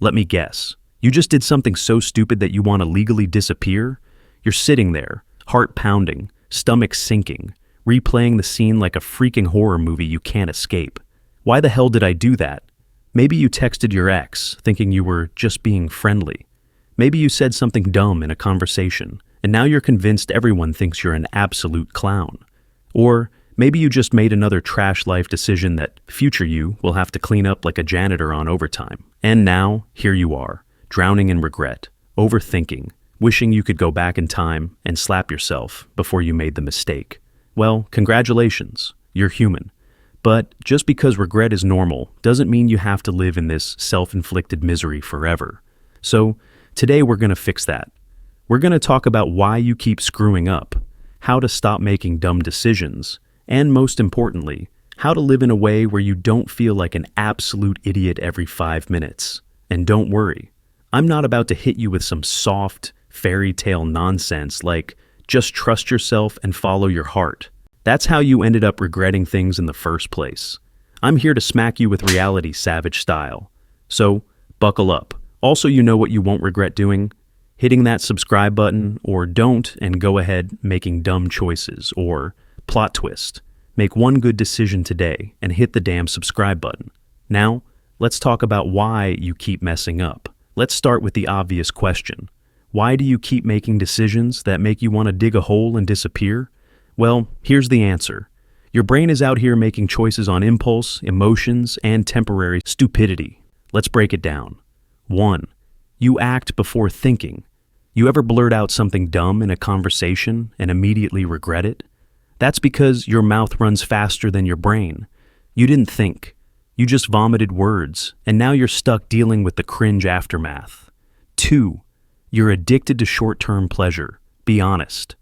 Let me guess. You just did something so stupid that you want to legally disappear? You're sitting there, heart pounding, stomach sinking, replaying the scene like a freaking horror movie you can't escape. Why the hell did I do that? Maybe you texted your ex, thinking you were just being friendly. Maybe you said something dumb in a conversation, and now you're convinced everyone thinks you're an absolute clown. Or maybe you just made another trash life decision that future you will have to clean up like a janitor on overtime. And now, here you are, drowning in regret, overthinking, wishing you could go back in time and slap yourself before you made the mistake. Well, congratulations, you're human. But just because regret is normal doesn't mean you have to live in this self-inflicted misery forever. So, today we're going to fix that. We're going to talk about why you keep screwing up, how to stop making dumb decisions, and most importantly, how to live in a way where you don't feel like an absolute idiot every 5 minutes. And don't worry, I'm not about to hit you with some soft, fairy tale nonsense like, just trust yourself and follow your heart. That's how you ended up regretting things in the first place. I'm here to smack you with reality savage style. So, buckle up. Also, you know what you won't regret doing? Hitting that subscribe button, or don't and go ahead making dumb choices, or plot twist. Make one good decision today and hit the damn subscribe button. Now, let's talk about why you keep messing up. Let's start with the obvious question. Why do you keep making decisions that make you want to dig a hole and disappear? Well, here's the answer. Your brain is out here making choices on impulse, emotions, and temporary stupidity. Let's break it down. 1. You act before thinking. You ever blurt out something dumb in a conversation and immediately regret it? That's because your mouth runs faster than your brain. You didn't think. You just vomited words, and now you're stuck dealing with the cringe aftermath. 2. You're addicted to short-term pleasure. Be honest.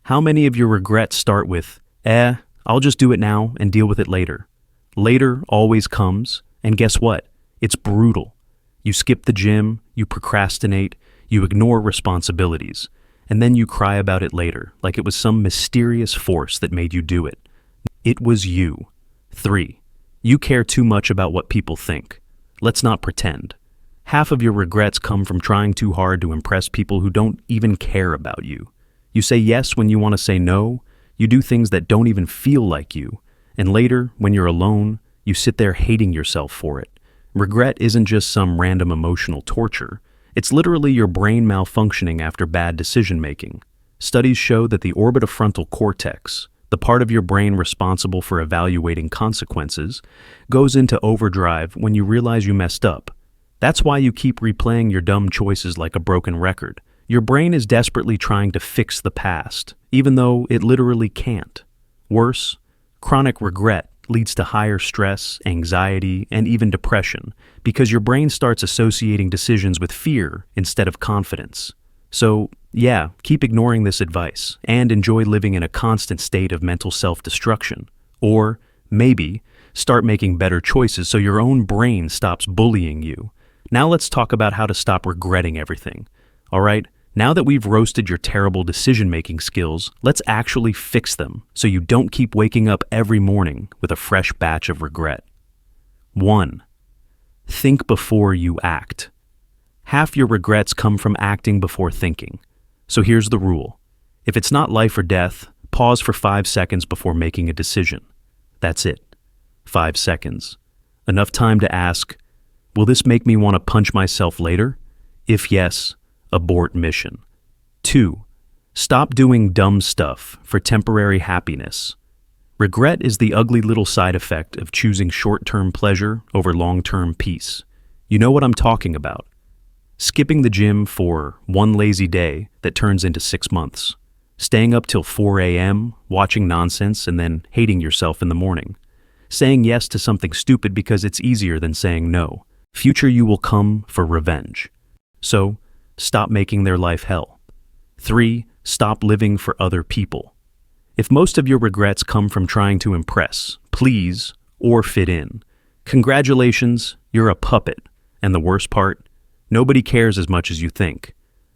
How many of your regrets start with, I'll just do it now and deal with it later? Later always comes, and guess what? It's brutal. You skip the gym, you procrastinate, you ignore responsibilities, and then you cry about it later, like it was some mysterious force that made you do it. It was you. 3. You care too much about what people think. Let's not pretend. Half of your regrets come from trying too hard to impress people who don't even care about you. You say yes when you want to say no, you do things that don't even feel like you, and later, when you're alone, you sit there hating yourself for it. Regret isn't just some random emotional torture. It's literally your brain malfunctioning after bad decision-making. Studies show that the orbitofrontal cortex, the part of your brain responsible for evaluating consequences, goes into overdrive when you realize you messed up. That's why you keep replaying your dumb choices like a broken record. Your brain is desperately trying to fix the past, even though it literally can't. Worse, chronic regret leads to higher stress, anxiety, and even depression, because your brain starts associating decisions with fear instead of confidence. So, yeah, keep ignoring this advice, and enjoy living in a constant state of mental self-destruction. Or, maybe, start making better choices so your own brain stops bullying you. Now let's talk about how to stop regretting everything. Alright? Now that we've roasted your terrible decision-making skills, let's actually fix them so you don't keep waking up every morning with a fresh batch of regret. 1. Think before you act. Half your regrets come from acting before thinking. So here's the rule. If it's not life or death, pause for 5 seconds before making a decision. That's it. 5 seconds. Enough time to ask, will this make me want to punch myself later? If yes, abort mission. 2. Stop doing dumb stuff for temporary happiness. Regret is the ugly little side effect of choosing short-term pleasure over long-term peace. You know what I'm talking about. Skipping the gym for one lazy day that turns into 6 months. Staying up till 4 a.m., watching nonsense, and then hating yourself in the morning. Saying yes to something stupid because it's easier than saying no. Future you will come for revenge. So, stop making their life hell. 3. Stop living for other people. If most of your regrets come from trying to impress, please, or fit in, congratulations, you're a puppet. And the worst part, nobody cares as much as you think.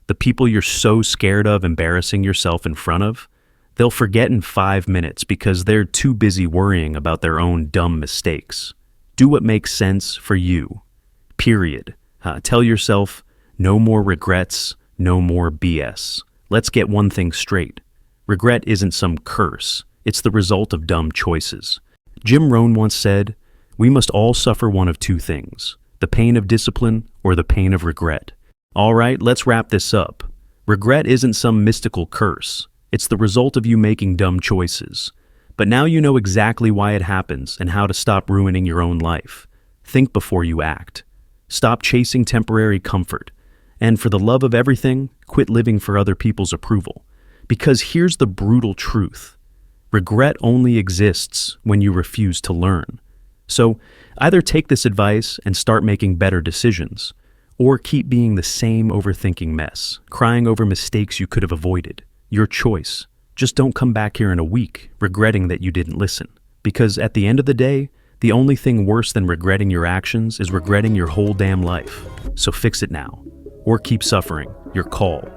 The people you're so scared of embarrassing yourself in front of, they'll forget in 5 minutes because they're too busy worrying about their own dumb mistakes. Do what makes sense for you. Period. Tell yourself, no more regrets, no more BS. Let's get one thing straight. Regret isn't some curse. It's the result of dumb choices. Jim Rohn once said, "We must all suffer one of two things, the pain of discipline or the pain of regret." All right, let's wrap this up. Regret isn't some mystical curse. It's the result of you making dumb choices. But now you know exactly why it happens and how to stop ruining your own life. Think before you act. Stop chasing temporary comfort. And for the love of everything, quit living for other people's approval. Because here's the brutal truth. Regret only exists when you refuse to learn. So either take this advice and start making better decisions, or keep being the same overthinking mess, crying over mistakes you could have avoided. Your choice. Just don't come back here in a week regretting that you didn't listen. Because at the end of the day, the only thing worse than regretting your actions is regretting your whole damn life. So fix it now, or keep suffering. Your call.